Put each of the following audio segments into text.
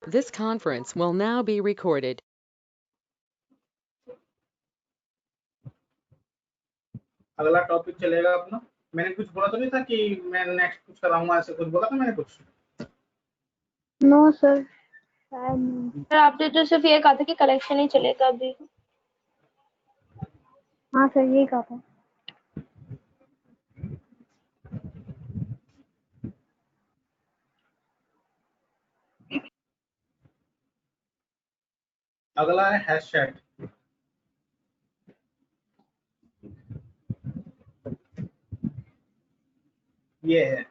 This conference will now be recorded. अगला topic चलेगा अपना। मैंने कुछ बोला तो नहीं था कि मैं नेक्स्ट कुछ कराऊंगा, ऐसे कुछ बोला था मैंने कुछ? No sir. सर आपने तो सिर्फ ये कहा था कि कलेक्शन ही चलेगा अभी। हाँ सर यही कहा था। अगला है हैशटैग। ये है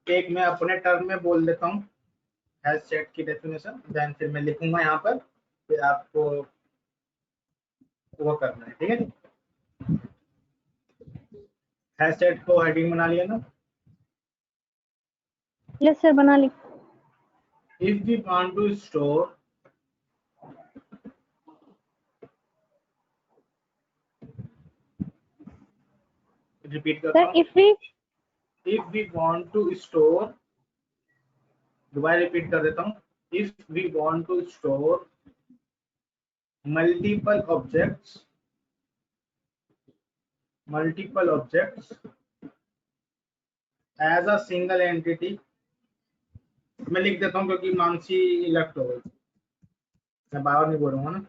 एक, मैं अपने टर्म में बोल देता हूँ हैशटैग की डेफिनेशन, देन फिर मैं लिखूंगा यहाँ पर, फिर आपको वो करना है, ठीक है। हैशटैग को हेडिंग बना लिया ना? यस सर बना ली। If we want to store, repeat करता सर हूँ, if we want to store, दोबारा रिपीट कर देता हूँ, if we want to store multiple objects as a single entity, मैं लिख देता हूँ क्योंकि मानसी इलेक्ट हो गई, मैं बार नहीं बोलूंगा ना।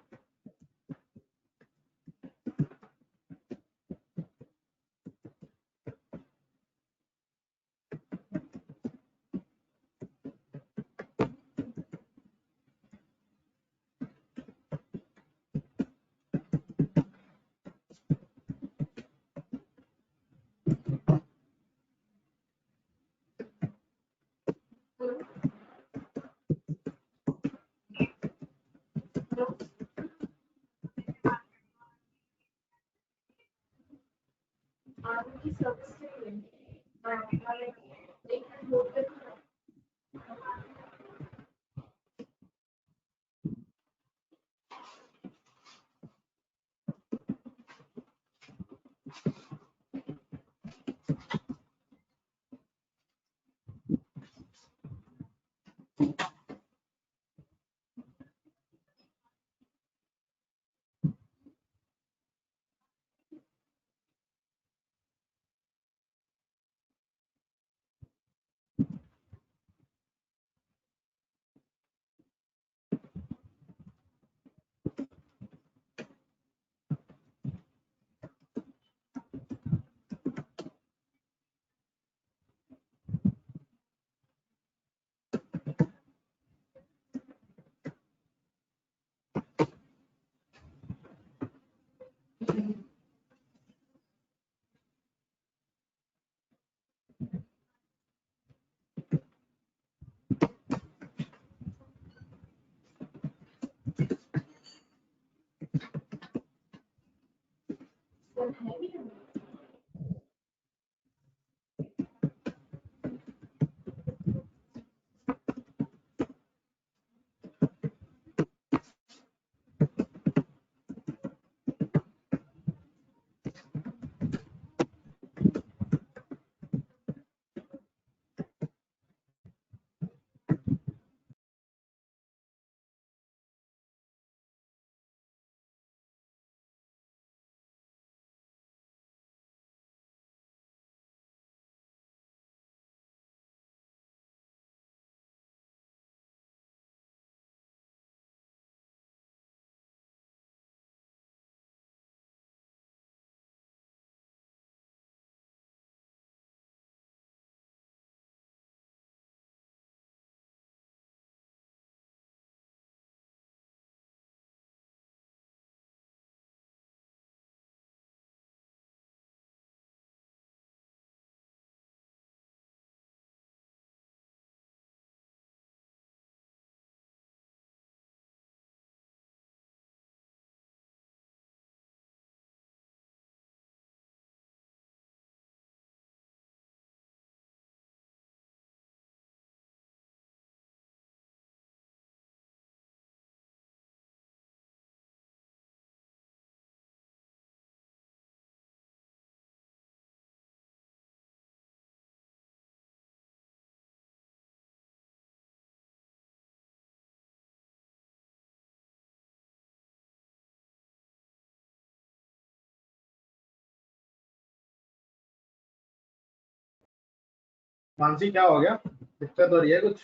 मानसी क्या हो गया, दिक्कत हो रही है कुछ?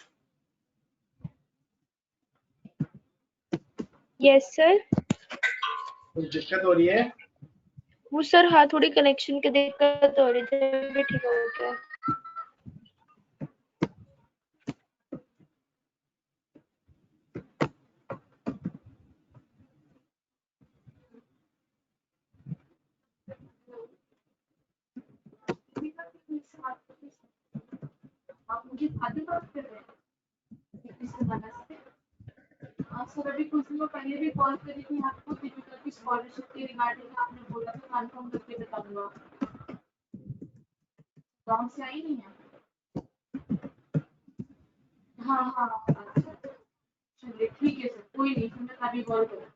Yes sir. कुछ दिक्कत हो रही है? वो सर हाँ थोड़ी कनेक्शन की दिक्कत हो रही थी, अभी ठीक हो गया। आप मुझे आधी बात कर रहे हैं इस जमाना से। आप सर अभी कुछ दिनों पहले भी कॉल करी थी आपको दीपिका की स्कॉलरशिप के रिगार्डिंग, आपने बोला था कन्फर्म करके बताऊंगा। गाँव से आई नहीं है? हाँ हाँ अच्छा, चलिए ठीक है सर, कोई नहीं, फिर मैं अभी कॉल करूँ।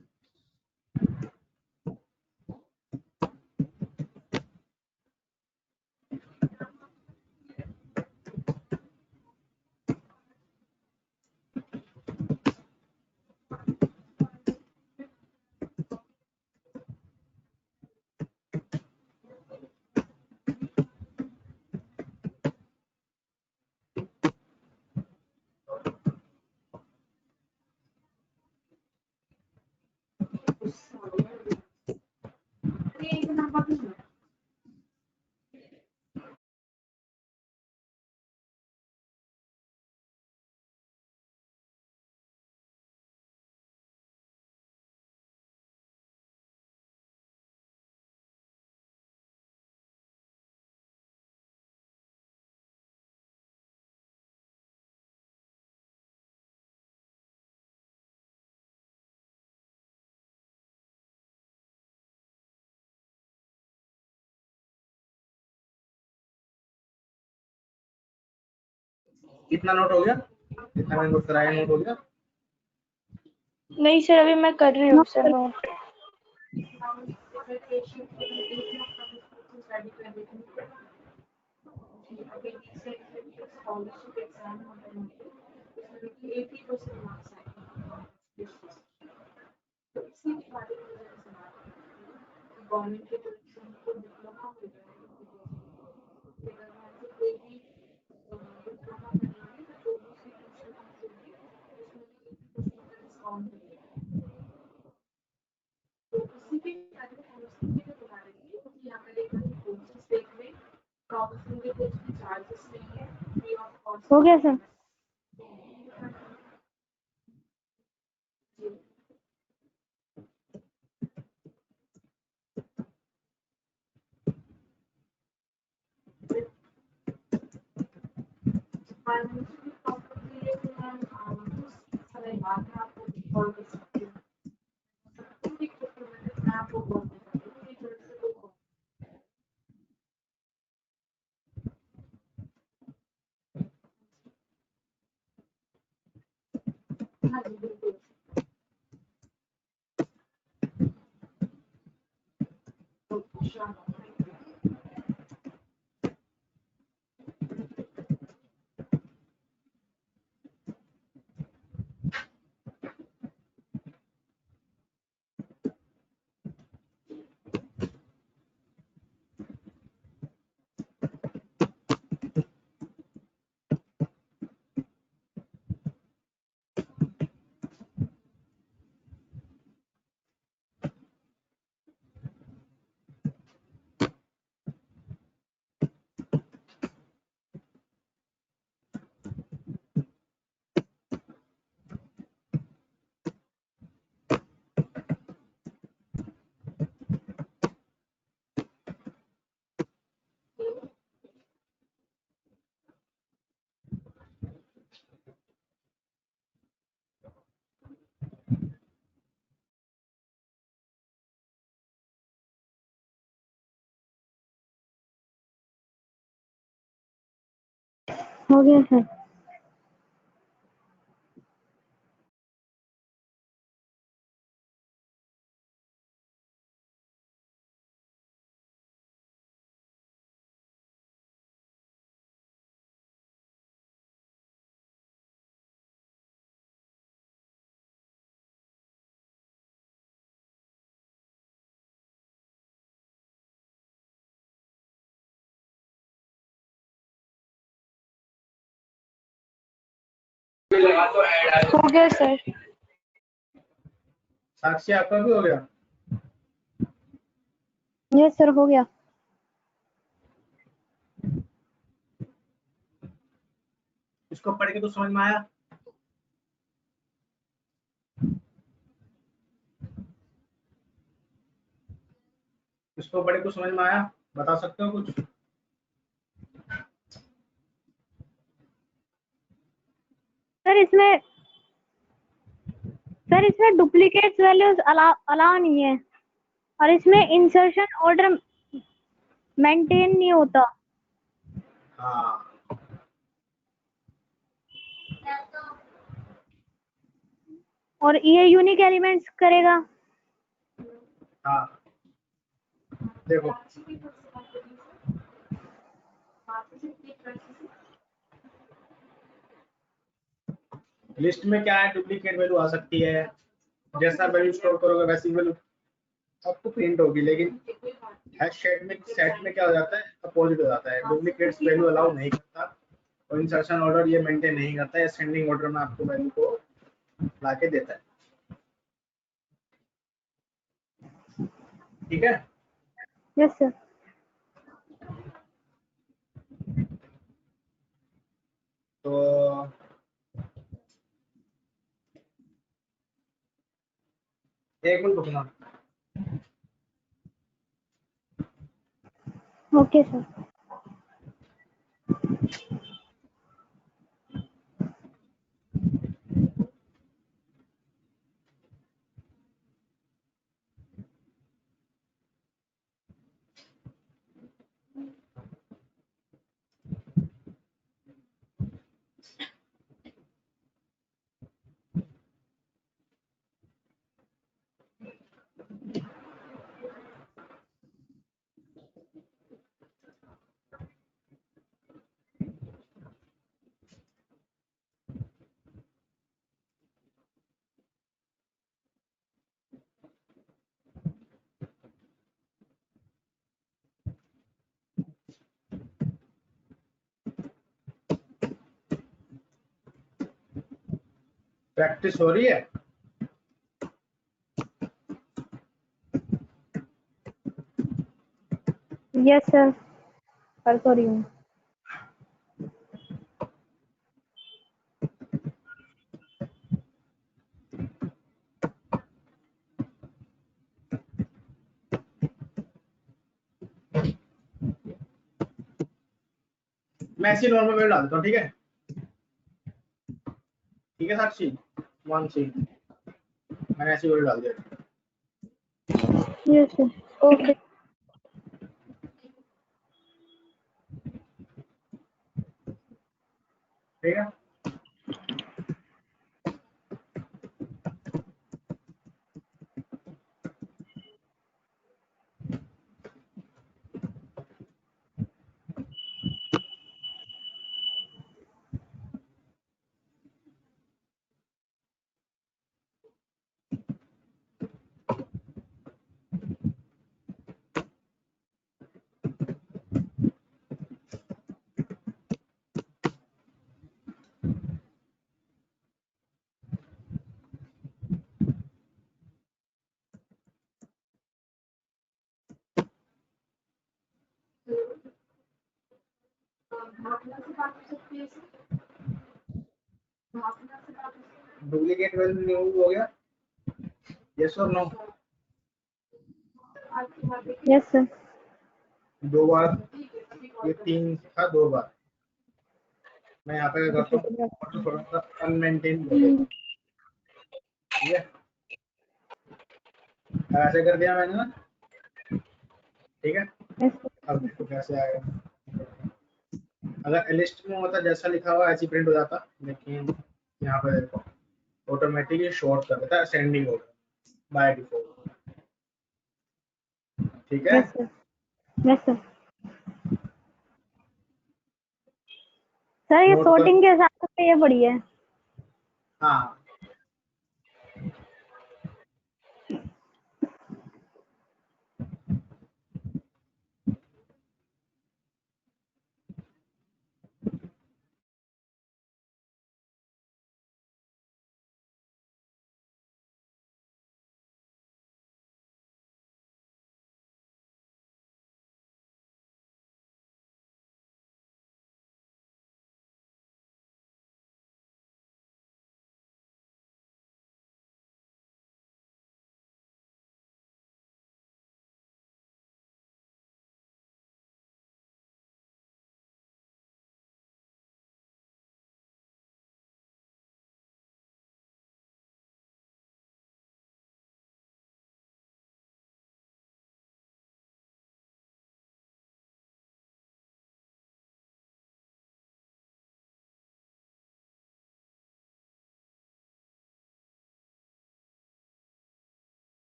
अरे एक नंबर भी नहीं है। कितना नोट हो गया? कितना मैंने नोट कराया, नोट हो गया? नहीं सर अभी मैं कर रही नो हूँ sir sir. Note. Scholarship exam होता है 80% मार्क्स आए, तो इसी के बारे में मुझे सुना गवर्नमेंट की तरफ से उनको डिप्लोमा मिल रहा है, अगर वहाँ से कोई भी डिप्लोमा करेंगे तो दूसरी ट्यूशन होगी उसमें 80% का डिस्काउंट मिलेगा। तो उसी के बारे में हम उसी के लिए बुला रहे थे, क्योंकि यहाँ पर एक कोर्सेज देख रहे, काउंसलिंग के कुछ भी चार्जेस नहीं है, फ्री ऑफ कॉस्ट हो गया सर। जी। फाइनेंशियल प्रॉब्लम के लिए तो मैं कुछ समय बाद में आपको कॉल कर सकती हूँ। सब दिक्कत है, मैं आपको कॉल कर सकती हूँ, ये जल्द से जल्द हाँ जी बिल्कुल। Okay sure. हो गया सर। हो गया सर। साक्षी आपका भी हो गया? यस सर, हो गया। इसको पढ़ के तो समझ में आया? इसको पढ़ के तो समझ में आया? बता सकते हो कुछ? सर इसमें डुप्लीकेट वैल्यूज अलाउ नहीं है, और इसमें इंसर्शन ऑर्डर मेंटेन नहीं होता। हाँ, और ये यूनिक एलिमेंट्स करेगा। हाँ, देखो लिस्ट में क्या है, डुप्लीकेट वैल्यू आ सकती है। जैसा वैल्यू स्टोर करोगे वैसी वैल्यू आपको प्रिंट होगी, लेकिन सेट में क्या हो जाता है, अपोजिट हो जाता है। डुप्लीकेट्स वैल्यू अलाउ नहीं करता, और इंसर्शन ऑर्डर ये मेंटेन नहीं करता है। असेंडिंग ऑर्डर में आपको वैल्यू को लाके देता है। ठीक है? Yes sir. तो एक मिनट रुकना। Okay sir. प्रैक्टिस हो रही है? यस सर, कर तो रही हूँ। मैं ऐसी नॉर्मल वैल्यू डाल देता हूँ। ठीक है? ठीक है साक्षी, मानसी, मैंने ऐसी वैल्यू डाल दिया। Yes sir, okay. ठीक है? भावना से बात हो सकती है सर? भावना से बात हो सकती है? डुप्लीकेट वैल्यू रिमूव हो गया? यस और नो? आपकी बात है यस सर। 2 बार, ये 3 था, 2 बार। मैं यहाँ पे क्या करता हूँ, और थोड़ा सा अनमेंटेन हो गया। ठीक है? ऐसे कर दिया मैंने ना। ठीक है? Yes sir. अब देखो कैसे आएगा। अगर लिस्ट में होता जैसा लिखा हुआ ऐसी प्रिंट हो जाता, लेकिन यहाँ पे देखो ऑटोमेटिकली शॉर्ट कर देता है असेंडिंग ऑर्डर बाय डिफॉल्ट। ठीक है? Yes sir. Yes sir. Sir ये नोट कर। सॉर्टिंग के हिसाब से ये बढ़िया है। हाँ,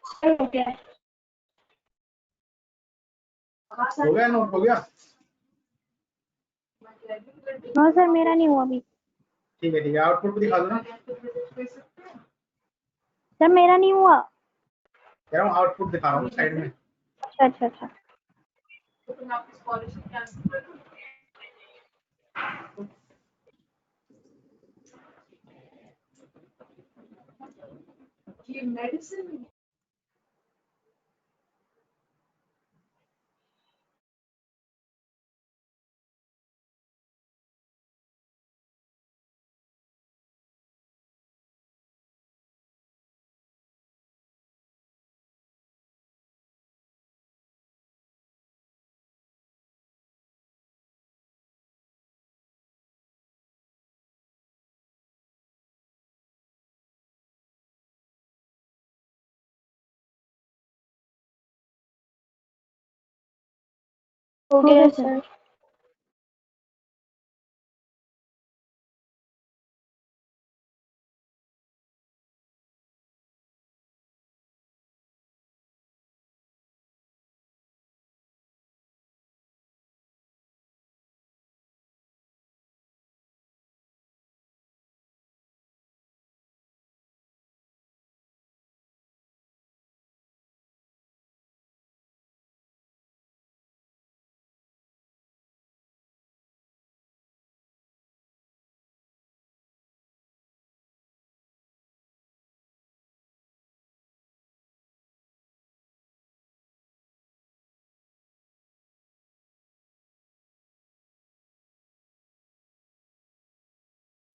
हो गया है। हो गया नोट हो गया? हाँ सर, मेरा नहीं हुआ अभी। ठीक है आउटपुट भी दिखा दो ना। सर मेरा नहीं हुआ। कह रहा हूँ आउटपुट दिखा रहा हूँ साइड में। अच्छा अच्छा अच्छा। ये मेडिसिन हो हो गया गया है सर।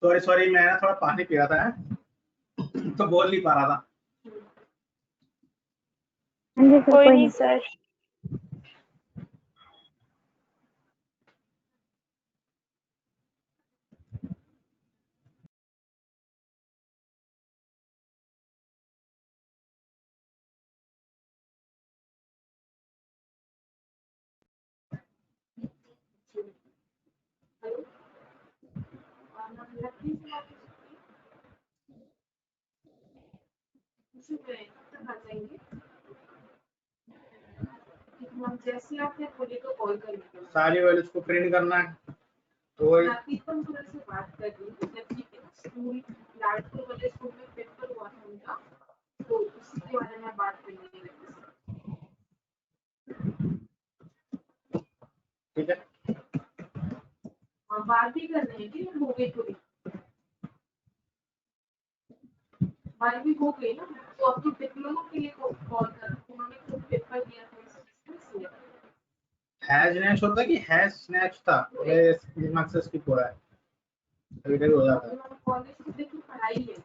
सर। सॉरी मैं ना थोड़ा पानी पी रहा था तो बोल नहीं पा रहा था। हाँ जी सर, कोई कोई नहीं नहीं। सर। जैसे आपने बोले तो कॉल कर लीजिए। सारी वैल्यूज को प्रिंट करना है तो वही प्रीतम थोड़ा से बात कर रही हूँ जबकि स्कूल लाडपुर वाले स्कूल में पेपर हुआ था उनका, तो उसी के बारे में बात करनी है। ठीक है। और बात भी कर रहे हैं कि हो गई थोड़ी बात भी हो गई ना, तो अब तो डिप्लोमा के लिए कॉल कर, उन्होंने खुद पेपर दिया था इसलिए। हैज नेक्स्ट होता है कि हैज नेक्स्ट था, ये दिमाग से स्किप हो रहा है, कभी कभी हो जाता है। कॉलेज की देखिए पढ़ाई है,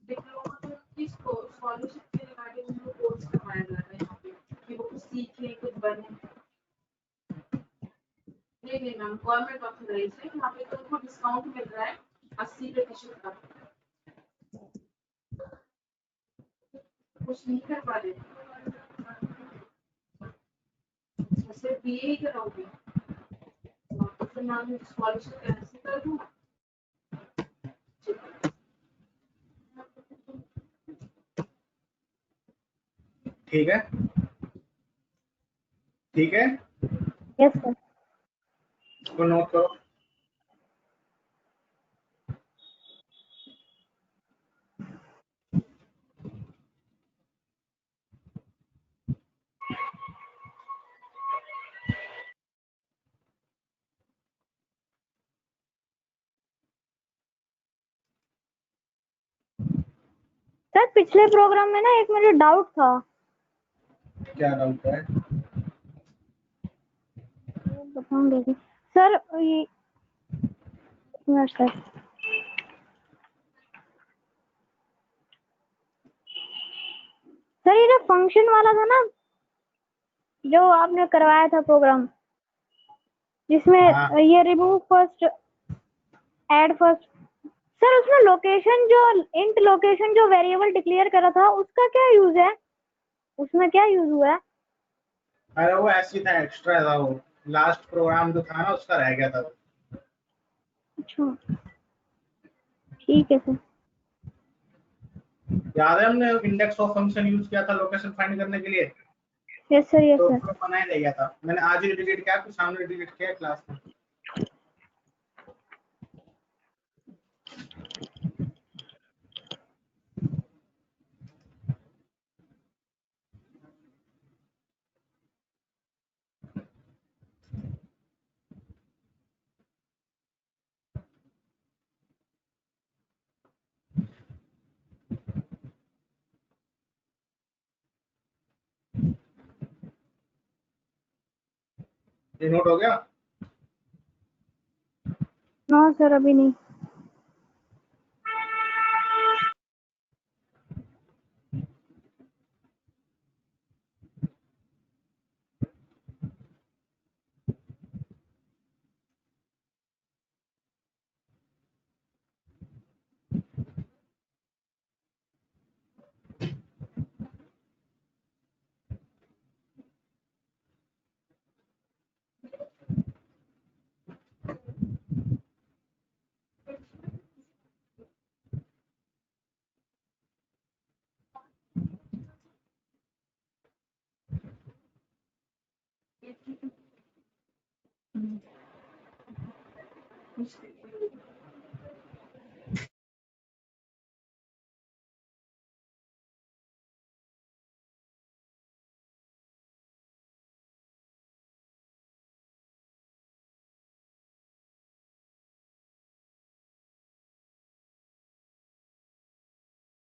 डिप्लोमा तो किस स्कॉलरशिप के रिगार्डिंग उनको कोर्स करवाया जा रहा है यहाँ पे कि वो कुछ सीखें कुछ बने। नहीं मैम, गवर्नमेंट ऑथराइज है, यहाँ पे तो उनको डिस्काउंट मिल रहा है 80% का। कुछ नहीं कर पा रहे, सिर्फ बीए ही कराओगे तो फिर मैम स्कॉलरशिप कैंसिल कर दूँ। ठीक है ठीक है, यस सर। इसको नोट करो। सर पिछले प्रोग्राम में ना एक मुझे डाउट था। क्या डाउट है? बताऊंगी सर, ये सर सर ये जो फंक्शन वाला था ना, जो आपने करवाया था प्रोग्राम, जिसमें हाँ। ये remove first aid first, sir उसमें लोकेशन जो इंट लोकेशन जो वेरिएबल डिक्लेयर करा था उसका क्या यूज है, उसमें क्या यूज हुआ है? अरे वो ऐसी था, एक्स्ट्रा था वो, लास्ट प्रोग्राम जो था ना उसका रह गया था। अच्छा ठीक है सर। याद है हमने इंडेक्स ऑफ फंक्शन यूज किया था लोकेशन फाइंड करने के लिए, यस सर, यस तो सर। उसको बनाया नहीं गया था। मैंने आज ही डिलीट किया, तो सामने डिलीट किया क्लास में। ये नोट हो गया? नो सर, अभी नहीं।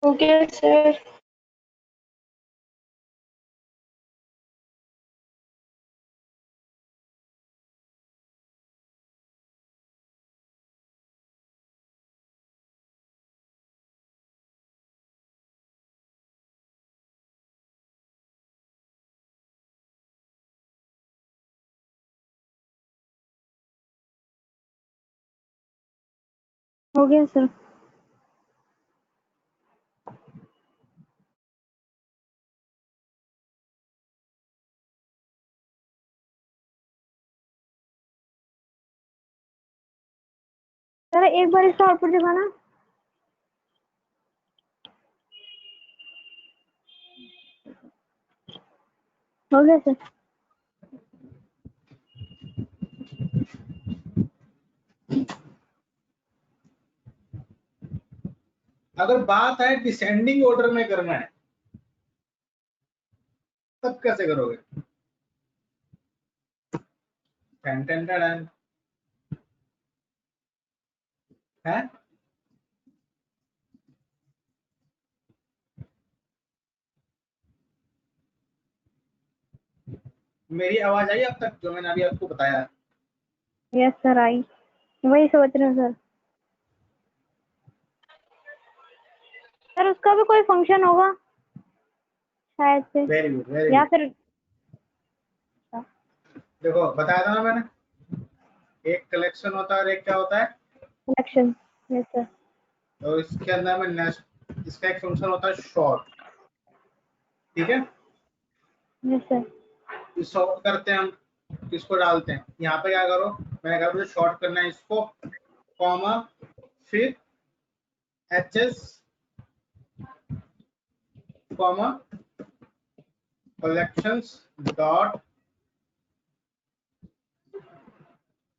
हो गया सर। हो गया सर। सर एक बार इसका आउटपुट दिखाना। हो गया सर। अगर बात है डिसेंडिंग ऑर्डर में करना है, तब कैसे करोगे? टेन टेन टेन है। मेरी आवाज आई अब तक, जो मैंने अभी आपको बताया? यस सर, आई। वही सोच रहे हैं सर। सर उसका भी कोई फंक्शन होगा शायद से, वेरी गुड, वेरी या गुड। फिर देखो बताया था ना मैंने, एक कलेक्शन होता है और एक क्या होता है, कलेक्शन। Yes sir. और इसके अंदर में नेक्स्ट इसका एक फंक्शन होता है शॉर्ट। ठीक है, यस सर। शॉर्ट करते हैं हम, इसको डालते हैं यहाँ पे। क्या करो, मैंने कहा मुझे शॉर्ट करना है इसको, कॉमा, फिर HS, comma, collections dot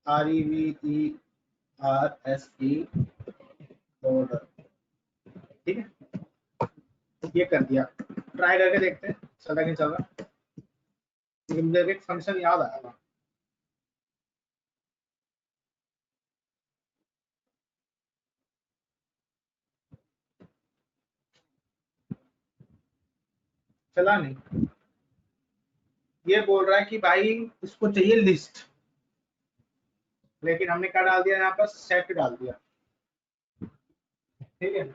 REVERSE order. ठीक है, ये कर दिया। ट्राई करके देखते हैं चला कि चला, लेकिन मुझे एक फंक्शन याद आया था। चला नहीं। ये बोल रहा है कि भाई इसको चाहिए लिस्ट, लेकिन हमने क्या डाल दिया यहाँ पर, सेट डाल दिया। ठीक है,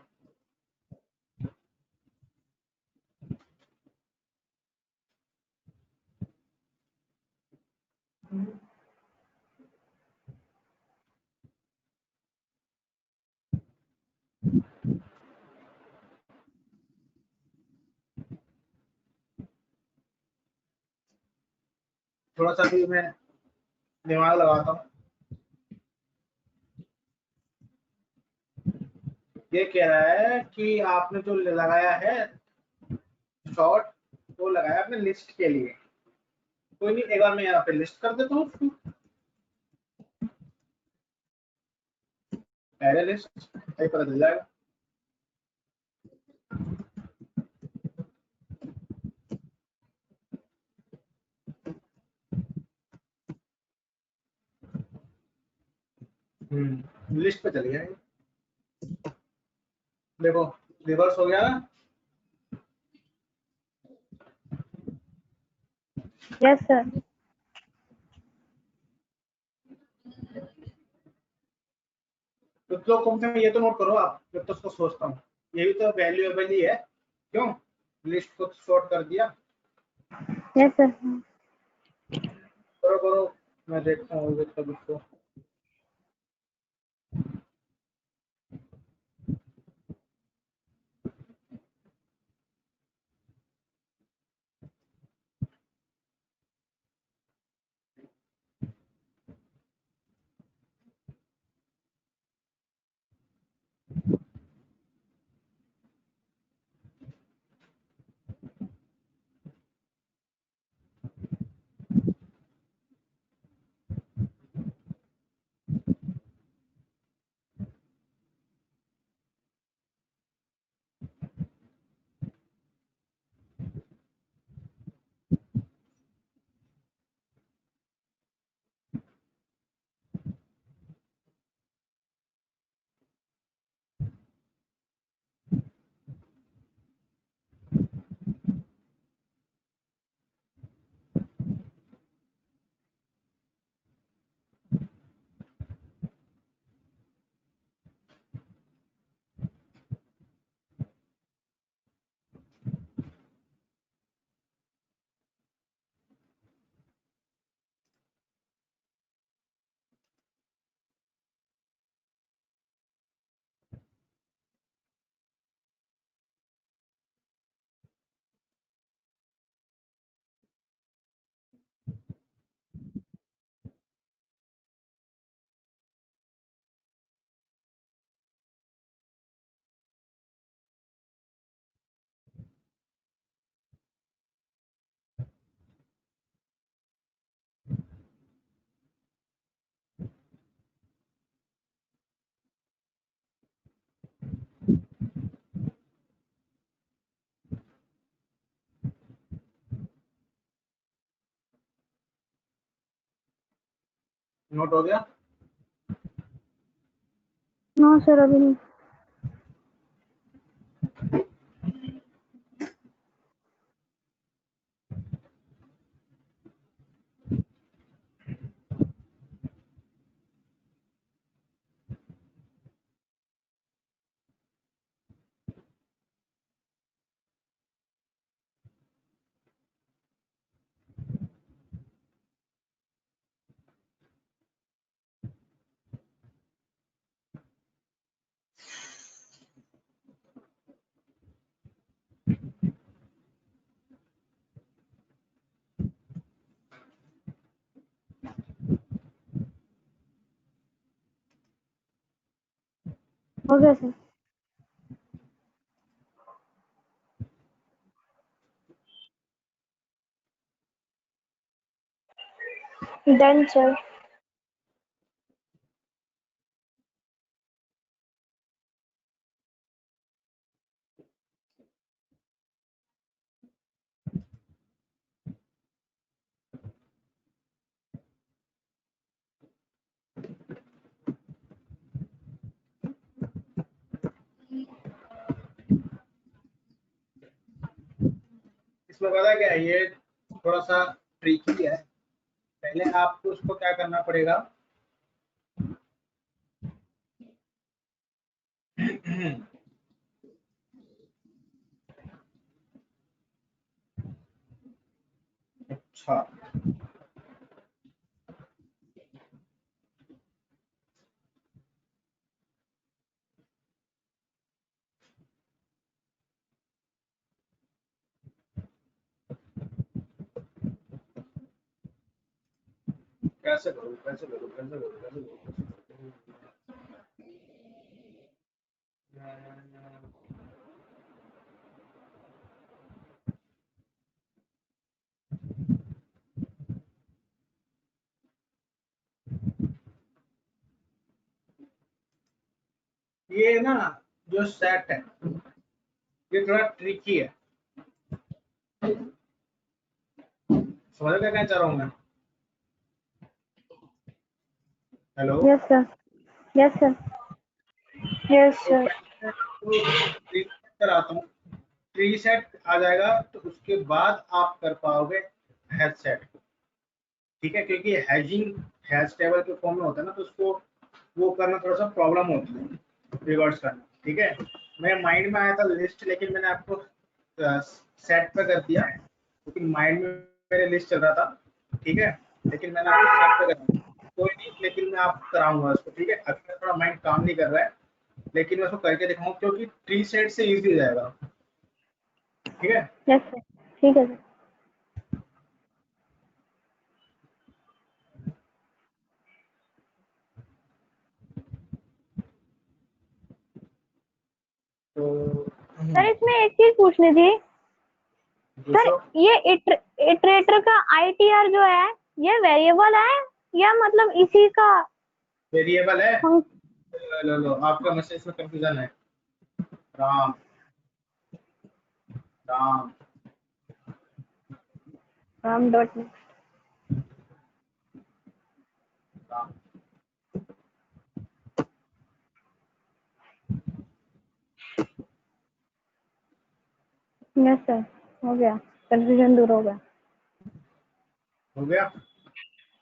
थोड़ा सा भी मैं दिमाग लगाता हूँ। ये कह रहा है कि आपने जो लगाया है शॉर्ट, वो लगाया आपने लिस्ट के लिए। कोई नहीं, एक बार मैं यहाँ पे लिस्ट कर देता हूँ उसको, एरे लिस्ट, पता चल जाएगा। लिस्ट पे चल गया है। देखो रिवर्स हो गया ना। Yes sir. तो कम से कम ये तो नोट करो आप, जब तक उसको सोचता हूँ, ये भी तो वैल्यूएबल ही है, क्यों लिस्ट को शॉर्ट कर दिया। Yes sir. करो करो, मैं देखता हूँ तब उसको। नोट हो गया। नो सर अभी नहीं। हो गया सर। Done sir. इसमें पता क्या है, ये थोड़ा सा ट्रिकी है। पहले आपको उसको क्या करना पड़ेगा, अच्छा कैसे करूँ कैसे करूँ कैसे करूँ कैसे करूँ ये ना जो सेट है ये थोड़ा ट्रिकी है, समझ क्या कहना चाह रहा हूँ मैं? Hello. Yes sir, yes sir, yes तो सर। पहले तो ट्री कराता हूँ, ट्री सेट आ जाएगा तो उसके बाद आप कर पाओगे हैश सेट, ठीक है? क्योंकि हैशिंग हैश टेबल के फॉर्म में होता है ना, तो उसको वो करना थोड़ा सा प्रॉब्लम होती है, रिवर्स करना, ठीक है? मेरे माइंड में आया था लिस्ट, लेकिन मैंने आपको सेट पे कर दिया, क्योंकि माइंड में मेरे लिस्ट चल रहा था, ठीक है? लेकिन मैंने आपको सेट पे कर दिया, कोई नहीं, लेकिन मैं आपको कराऊंगा उसको, ठीक है? अभी मेरा थोड़ा माइंड काम नहीं कर रहा है, लेकिन मैं उसको करके दिखाऊंगा, क्योंकि ट्री सेट से इजी हो जाएगा, ठीक है? यस सर, ठीक है सर। तो सर इसमें एक चीज पूछनी थी सर, पूछो। ये इटरेटर का आईटीआर जो है ये वेरिएबल है या मतलब इसी का वेरिएबल है। फंक्शन? लो आपका मैसेज में कंफ्यूजन है। Ram Ram Ram dot Ram. Yes sir, हो गया, कंफ्यूजन दूर हो गया। हो गया।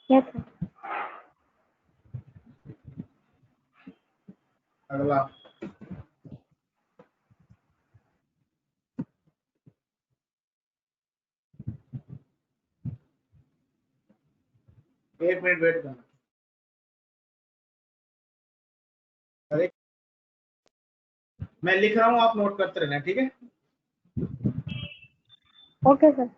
Yes sir. अगला एक मिनट वेट करना। अरे मैं लिख रहा हूँ, आप नोट करते रहना, ठीक है? Okay sir.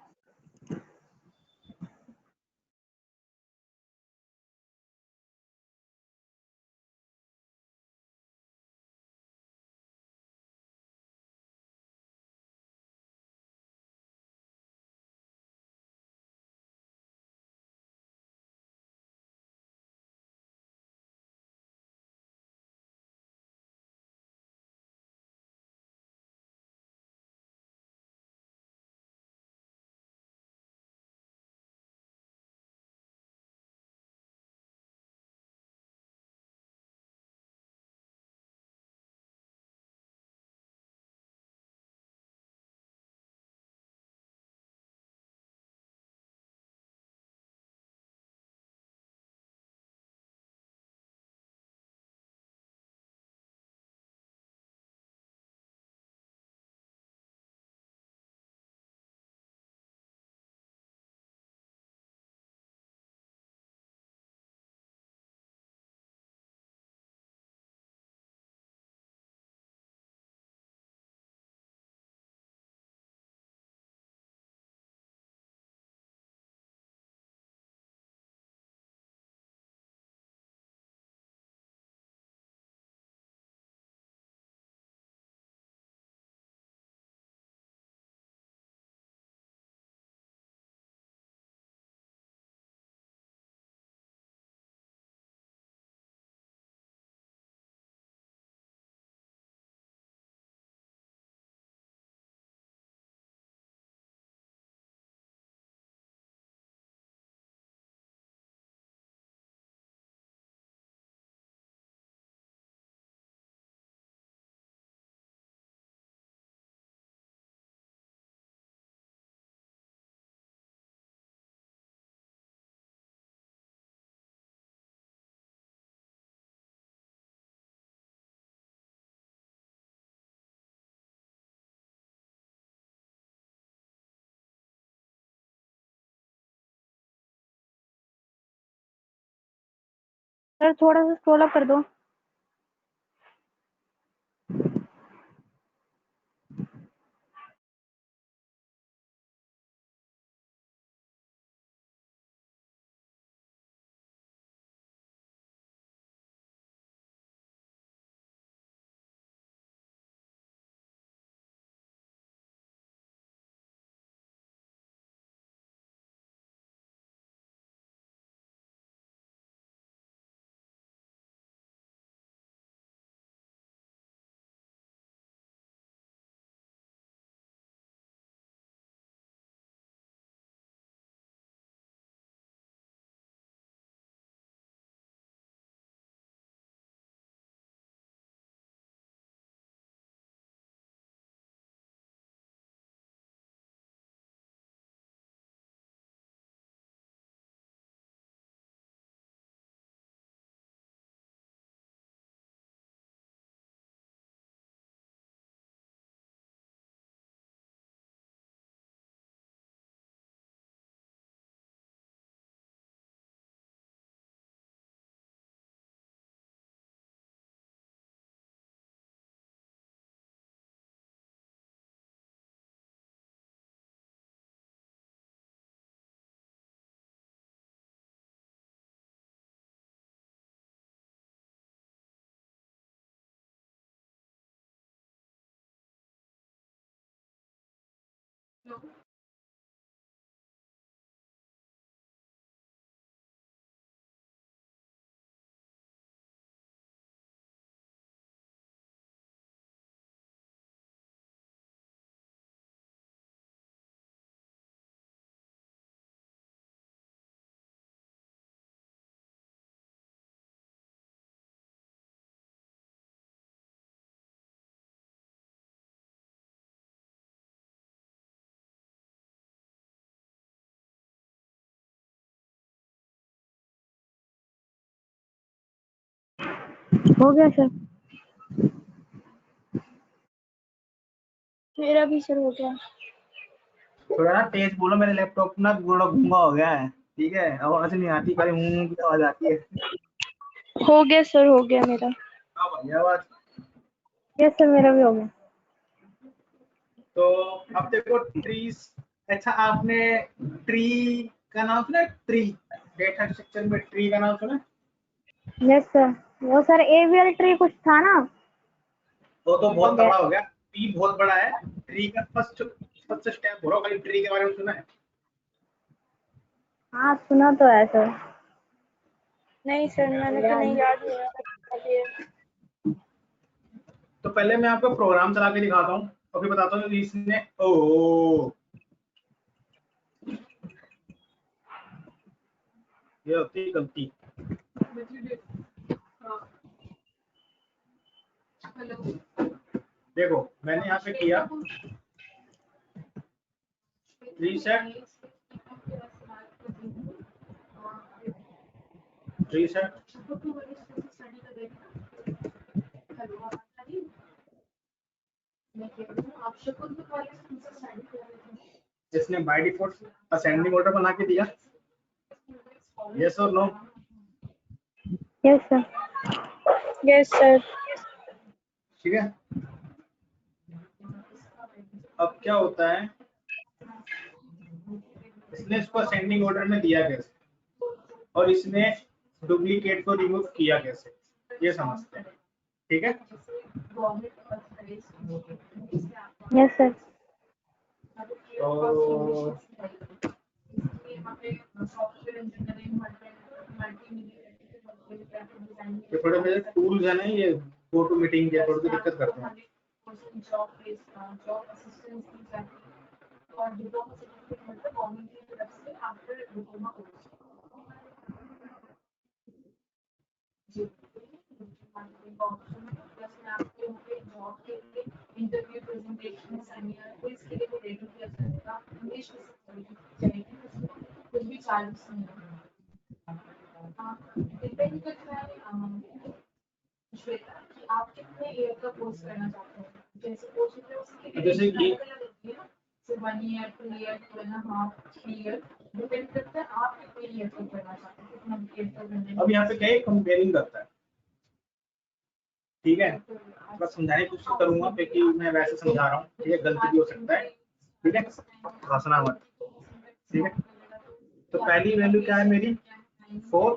सर थोड़ा सा स्क्रॉल अप कर दो। हो गया सर। मेरा भी सर हो गया। थोड़ा ना तेज बोलो, मेरे लैपटॉप ना थोड़ा गूंगा हो गया है। ठीक है, आवाज नहीं आती, खाली की आवाज आती है। हो गया सर, हो गया मेरा। ये आवाज। यस सर, मेरा भी हो गया। तो अब देखो ट्रीज। अच्छा, आपने ट्री का नाम सुना? ट्री, डेटा स्ट्रक्चर में ट्री का नाम सुना? यस सर, वो सर एवियल ट्री कुछ था ना। वो तो बहुत बड़ा हो गया, ट्री बहुत बड़ा है। ट्री का फर्स्ट फर्स्ट स्टेप हो रहा, खाली ट्री के बारे में सुना है? हाँ सुना तो है सर। नहीं सर, मैंने तो नहीं, याद नहीं है। तो पहले मैं आपको प्रोग्राम चला के दिखाता हूँ और फिर बताता हूँ कि इसने ओ ये होती है गलती। देखो मैंने यहाँ पे किया रीसेट, रीसेट, इसने बाय डिफॉल्ट असेंडिंग ऑर्डर बना के दिया। यस और no? Yes sir. Yes sir. ठीक है, अब क्या होता है, इसने इसको असेंडिंग ऑर्डर में दिया कैसे और इसने डुप्लीकेट को रिमूव किया कैसे, ये समझते हैं। ठीक है, यस सर। तो ये थोड़े मेरे टूल्स है ना, ये गो टू मीटिंग के थोड़ी सी दिक्कत करते हैं। जैसे कि अब यहाँ पे क्या है, कंपेयरिंग करता है। ठीक है, मैं समझाने की कोशिश करूंगा क्योंकि मैं वैसे समझा रहा हूँ, ठीक है, गलती भी हो सकता है। ठीक है, हंसना मत। ठीक है, तो पहली वैल्यू क्या है मेरी? 4।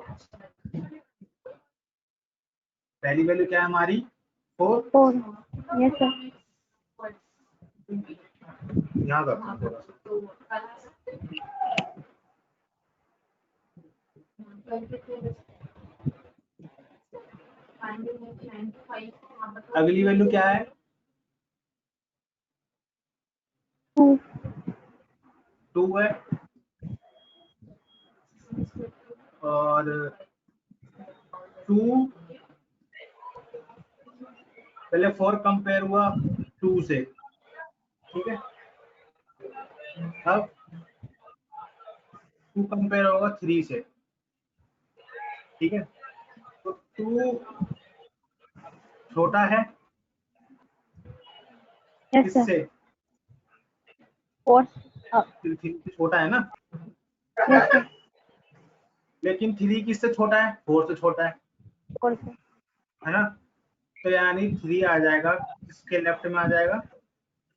पहली वैल्यू क्या है हमारी? 4। 4। Yes sir. यहाँ करता हूँ थोड़ा सा। अगली वैल्यू क्या है? 2 है। और 2 पहले 4 कंपेयर हुआ 2 से। ठीक है, अब 2 कंपेयर होगा 3 से। ठीक है, तो 2 छोटा है यस सर। किससे? 4। 3 से छोटा है ना, यस सर। लेकिन 3 किससे छोटा है? 4 से छोटा है 4 से। है ना। तो यानी 3 आ जाएगा, किसके लेफ्ट में आ जाएगा?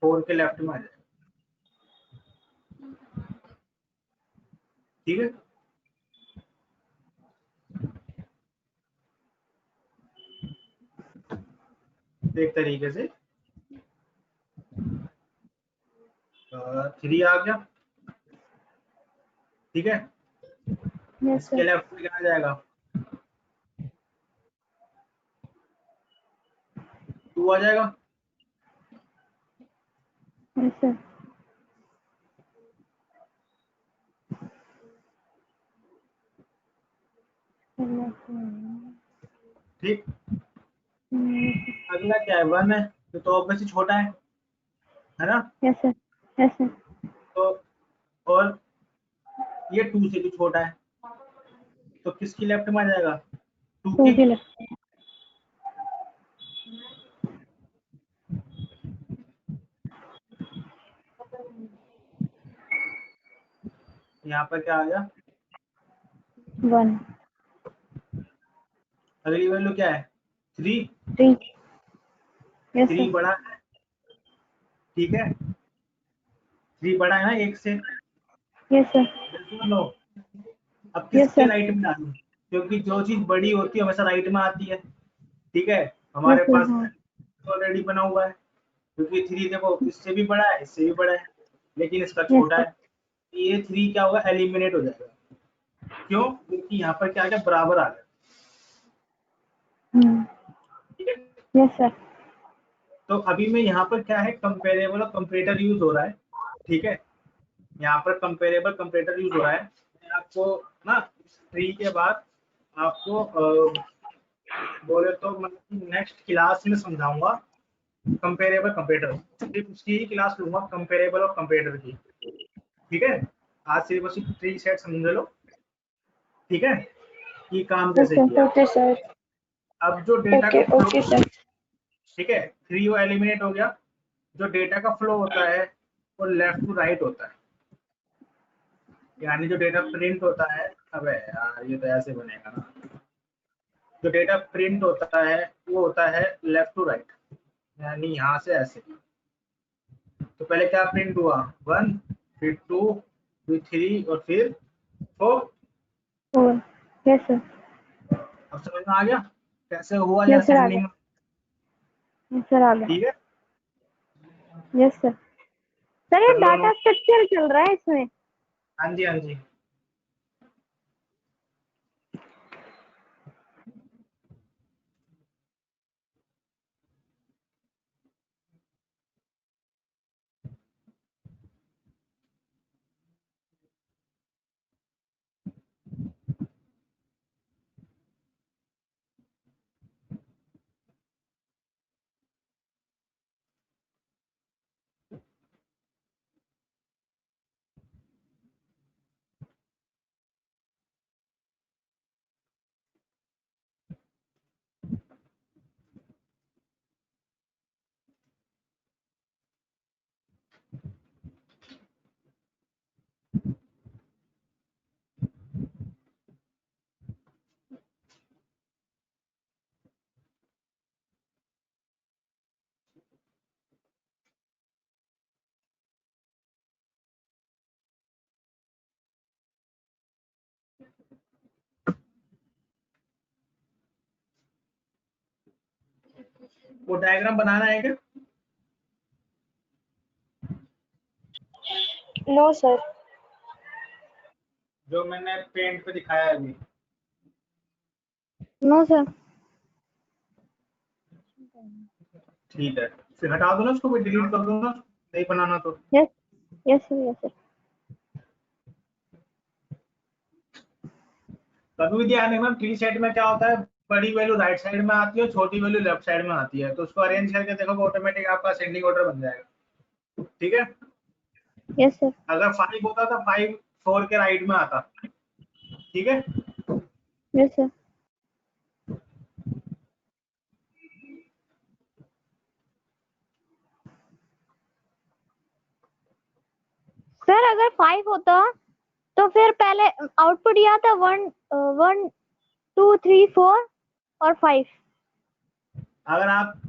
4 के लेफ्ट में आ जाएगा। ठीक है, एक तरीके से 3 आ गया, ठीक है। यस इसके सर। लेफ्ट में क्या आ जाएगा, 2 आ जाएगा। Yes sir. ठीक, अगला क्या है, 1 है तो ऑब्वियसली छोटा है ना। Yes sir. Yes sir. तो और ये 2 से भी छोटा है, तो किसकी लेफ्ट में आ जाएगा, 2 टू की। की लेफ्ट। यहाँ पर क्या आ गया, 1 अगली वैल्यू क्या है, 3। 3। Yes 3 sir. बड़ा है, ठीक है, 3 बड़ा है ना 1 से। Yes sir. सुन लो, अब यस किसके सर। राइट में डालूं, क्योंकि जो चीज बड़ी होती है हमेशा राइट में आती है, ठीक है। यस हमारे सर। पास हाँ। ऑलरेडी बना हुआ है, क्योंकि 3 देखो इससे भी बड़ा है, इससे भी बड़ा है, लेकिन इसका यस छोटा सर। है। ये 3 क्या होगा, एलिमिनेट हो जाएगा। क्यों, क्योंकि यहाँ पर क्या आ गया, बराबर आ गया, ठीक है। Yes sir. तो अभी में यहाँ पर क्या है, कंपेरेबल और कंपेरेटर यूज हो रहा है, ठीक है। यहाँ पर कंपेरेबल कंपेरेटर यूज हो रहा है। मैं आपको ना 3 के बाद आपको बोले तो मतलब नेक्स्ट क्लास में समझाऊंगा कंपेरेबल कंपेरेटर, सिर्फ उसकी ही क्लास लूंगा, कंपेरेबल और कंपेरेटर की, ठीक है। आज सिर्फ बस 3 सेट समझ लो, ठीक है, कि काम यस कैसे सर। किया। Okay sir. अब जो डेटा ओके का फ्लो, ओके सर। ठीक है, 3 वो एलिमिनेट हो गया। जो डेटा का फ्लो होता है वो लेफ्ट टू राइट होता है, यानी जो डेटा प्रिंट होता है, अबे यार ये तो ऐसे बनेगा ना, जो डेटा प्रिंट होता है वो होता है लेफ्ट टू राइट, यानी यहाँ से ऐसे। तो पहले क्या प्रिंट हुआ, 1, फिर 2, फिर 3 और फिर 4। 4। Yes sir. अब समझ में आ गया कैसे हुआ ये यस सर आ असेंडिंग, गया। यस सर आ गया। ठीक है। Yes sir. सर ये कर लो डाटा नोट। स्ट्रक्चर चल रहा है इसमें। हाँ जी, हाँ जी। वो डायग्राम बनाना है क्या, नो सर। जो मैंने पेंट पे दिखाया है अभी। No sir. ठीक है, फिर हटा दो ना उसको, डिलीट कर दो ना, नहीं बनाना तो। Yes. Yes sir. Yes sir. कभी भी ध्यान रखना, ट्री सेट में क्या होता है, बड़ी वैल्यू राइट साइड में आती है, छोटी वैल्यू लेफ्ट साइड में आती है, तो उसको अरेंज करके देखो ऑटोमेटिक आपका असेंडिंग ऑर्डर बन जाएगा, ठीक है। Yes sir. अगर 5 होता तो 5 4 के राइट में आता, ठीक है। Yes sir. सर अगर 5 होता तो फिर पहले आउटपुट यह था 1 1 2 3 4 और 5। अगर आप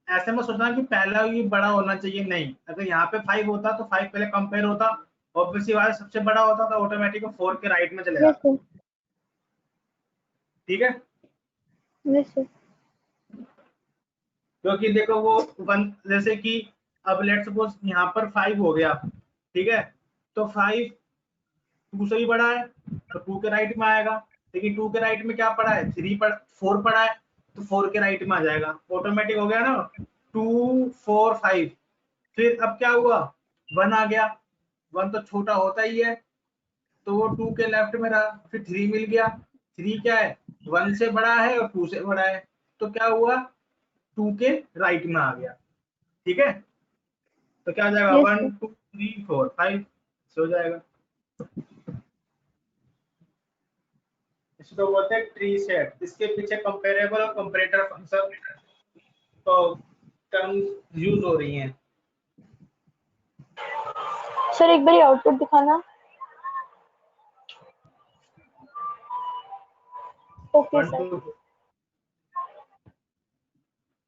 ऐसे में सोचना कि पहला ही बड़ा होना चाहिए, नहीं, अगर यहाँ पे 5 होता तो 5 पहले कंपेयर होता, ऑब्वियसली बात है, सबसे बड़ा होता तो ऑटोमेटिक 4 के राइट में चले यस जाता, सर। ठीक है। Yes sir. क्योंकि देखो वो 1, जैसे कि अब लेट्स सपोज यहाँ पर 5 हो गया, ठीक है, तो 5 2 से भी बड़ा है तो 2 के राइट में आएगा, लेकिन 2 के राइट में क्या पड़ा है, 4 पड़ा है तो 4 के राइट में आ जाएगा, ऑटोमेटिक हो गया ना। 2 4 5, फिर अब क्या हुआ, 1 आ गया, 1 तो छोटा होता ही है तो वो 2 के लेफ्ट में रहा, फिर 3 मिल गया, 3 क्या है, 1 से बड़ा है और 2 से बड़ा है, तो क्या हुआ, 2 के राइट में आ गया। ठीक है, तो क्या हो जाएगा, Yes, 1 sir. 2 3 4 5 से हो जाएगा। इसको बोलते हैं ट्री सेट। इसके पीछे कंपेरेबल और कंपैरेटर फंक्शन तो टर्म यूज हो रही हैं। सर एक बार आउटपुट दिखाना। Okay 1 sir. 2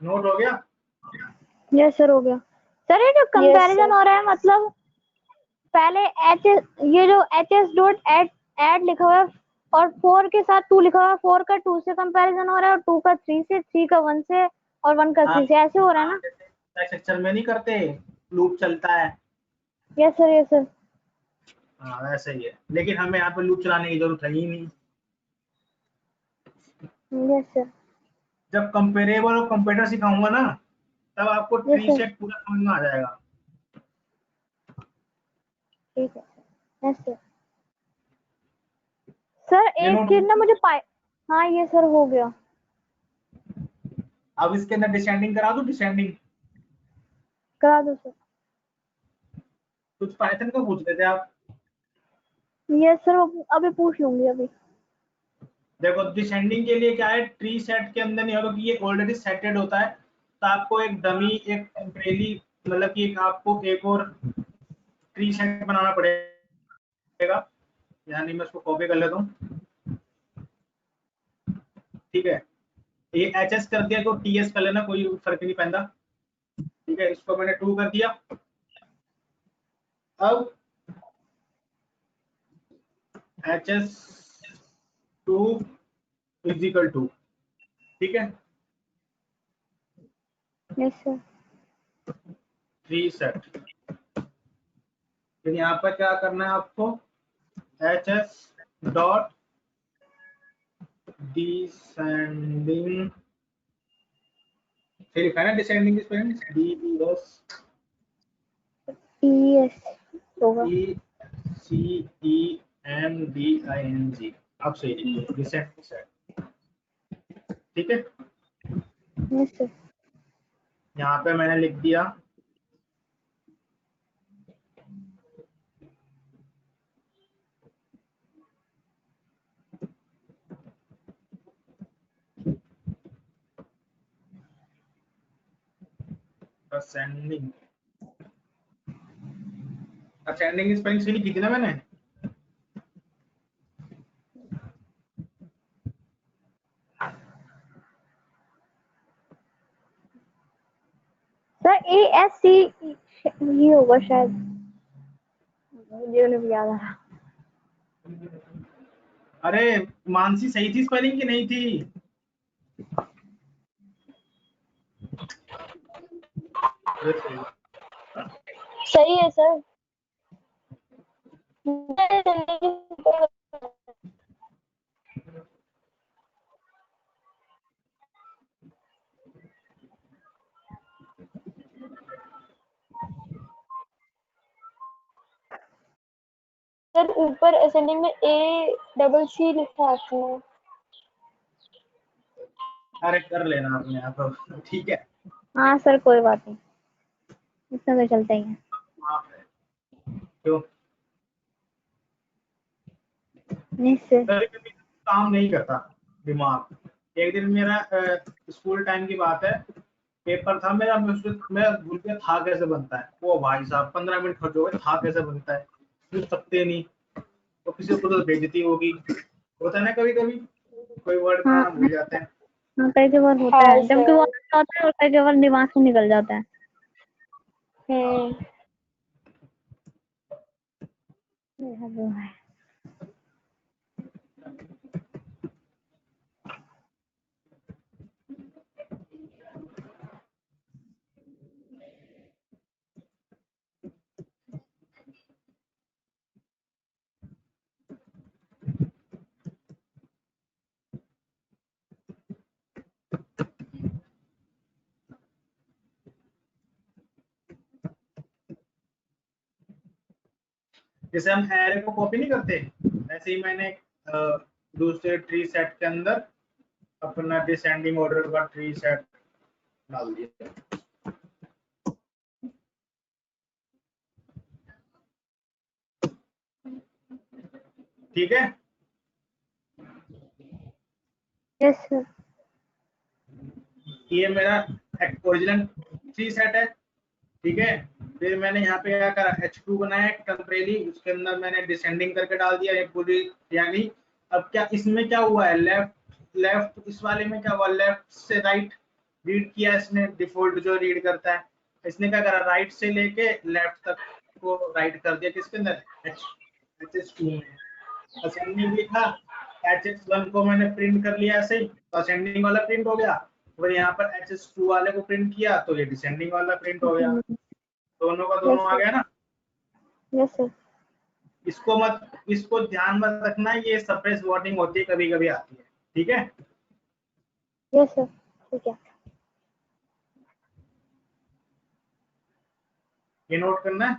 नोट हो गया। Yes, sir, हो गया। सर ये जो Yes, कंपैरिजन sir. हो रहा है, मतलब पहले ये जो HS डॉट एड लिखा हुआ है और 4 के साथ 2 लिखा हुआ है, 4 का 2 से कंपैरिजन हो रहा है और 2 का 3 से, 3 का 1 से और 1 का 3 से, ऐसे हो रहा है ना। सेक्शन में नहीं करते, लूप चलता है। Yes sir, yes sir. हाँ वैसे ही है, लेकिन हमें यहाँ पे लूप चलाने की जरूरत है ही नहीं। Yes sir. जब कंपेरेबल और कंपेरेटर सिखाऊंगा ना तब आपको Yes, ट्री sir. सेट पूरा समझ में आ जाएगा। ठीक है सर। Yes sir. सर ये एक नोट, चीज ना मुझे हाँ ये सर हो गया। अब इसके अंदर डिसेंडिंग करा दूं, डिसेंडिंग करा दो सर। कुछ पाइथन का पूछ रहे थे आप। यस सर, अभी पूछ लूंगी अभी। देखो डिसेंडिंग के लिए क्या है, ट्री सेट के अंदर नहीं होगा कि ये ऑलरेडी सेटेड होता है, तो आपको एक डमी, एक टेम्परेरी, मतलब कि आपको एक और ट्री सेट बनाना पड़ेगा। यानी मैं उसको कॉपी कर लेता हूँ। ठीक है, ये HS कर दिया तो TS कर लेना, कोई फर्क नहीं पैंदा। ठीक है, इसको मैंने 2 कर दिया। अब HS2 इज इक्वल टू, ठीक है, यस सर। Tree set. फिर यहाँ पर क्या करना है आपको, HS डॉट डिसेंडिंग, फिर लिखा है ना डिसेंडिंग की स्पेलिंग यस होगा। DESCENDING। अब सही लिखो, डिसेंडिंग सेट। ठीक है, यस सर। यहाँ पे मैंने लिख दिया असेंडिंग। असेंडिंग स्पेलिंग सही लिखी थी ना मैंने। सर ASC ये होगा शायद, मुझे नहीं याद आ रहा। अरे मानसी सही थी स्पेलिंग की नहीं थी। ये सही। सही है सर। सर ऊपर असेंडिंग में ACC लिखा है आपने। अरे कर लेना अपने आप, ठीक है। हाँ सर कोई बात नहीं, इतना तो चलता ही है। क्यों, नहीं सर। कभी कभी काम नहीं करता दिमाग। एक दिन मेरा स्कूल टाइम की बात है, पेपर था मेरा, मैं भूल गया था कैसे बनता है। वो भाई साहब 15 मिनट खर्च हो गए, था कैसे बनता है, फिर सकते नहीं, तो किसी को तो बेइज्जती होगी। होता है ना कभी कभी, कोई वर्ड हाँ बनाना भूल जाते हैं। हाँ, कई कई बार होता हाँ है, जबकि वो सर। अच्छा होता है और कई कई बार दिमाग से निकल जाता है। हम्म। जैसे हम एरे को कॉपी नहीं करते, वैसे ही मैंने दूसरे ट्री सेट के अंदर अपना डिसेंडिंग ऑर्डर का ट्री सेट डाल दिया। ठीक है, यस सर। ये मेरा ओरिजिनल ट्री सेट है। ठीक है, फिर मैंने यहाँ पे क्या करा, H2 बनाया टेम्परेरी, उसके अंदर मैंने डिसेंडिंग करके डाल दिया ये पूरी, यानी अब क्या इसमें क्या हुआ है, लेफ्ट इस वाले में क्या हुआ, लेफ्ट से राइट रीड किया इसने, डिफॉल्ट जो रीड करता है, इसने क्या करा, राइट से लेके लेफ्ट तक को राइट कर दिया किसके अंदर, HS2 में। असेंडिंग लिखा, HS1 को मैंने प्रिंट कर लिया ऐसे ही, तो असेंडिंग वाला प्रिंट हो गया, और यहाँ पर HS2 वाले को प्रिंट किया तो ये डिसेंडिंग वाला प्रिंट हो गया, दोनों का दोनों आ गया ना। Yes sir. इसको ध्यान में रखना, ये सप्रेस वार्निंग होती है, कभी कभी आती है। ठीक है, यस सर, ठीक है। ये नोट करना है।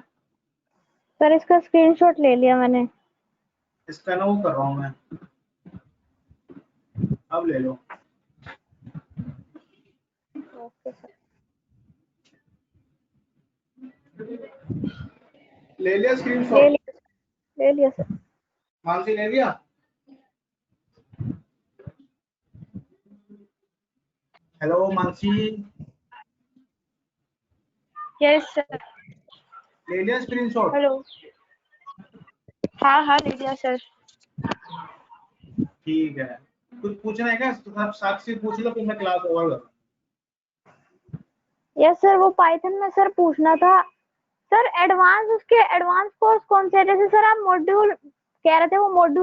सर इसका स्क्रीनशॉट ले लिया मैंने। इसका ना वो कर रहा हूँ मैं, अब ले लो। Okay sir. ले लिया ले स्क्रीनशॉट, लिया, ले लिया सर। मानसी ले लिया। Hello Mansi, yes sir. ले लिया स्क्रीनशॉट। हेलो। हाँ हाँ ले लिया सर। ठीक है, कुछ पूछना है क्या, आप साक्षी पूछ लो, फिर मैं क्लास ओवर करूँ। यस सर, वो पाइथन में सर पूछना था सर, एडवांस उसके एडवांस कोर्स कौन से है? जैसे सर आप मॉड्यूल कह रहे थे, वो मॉड्यूल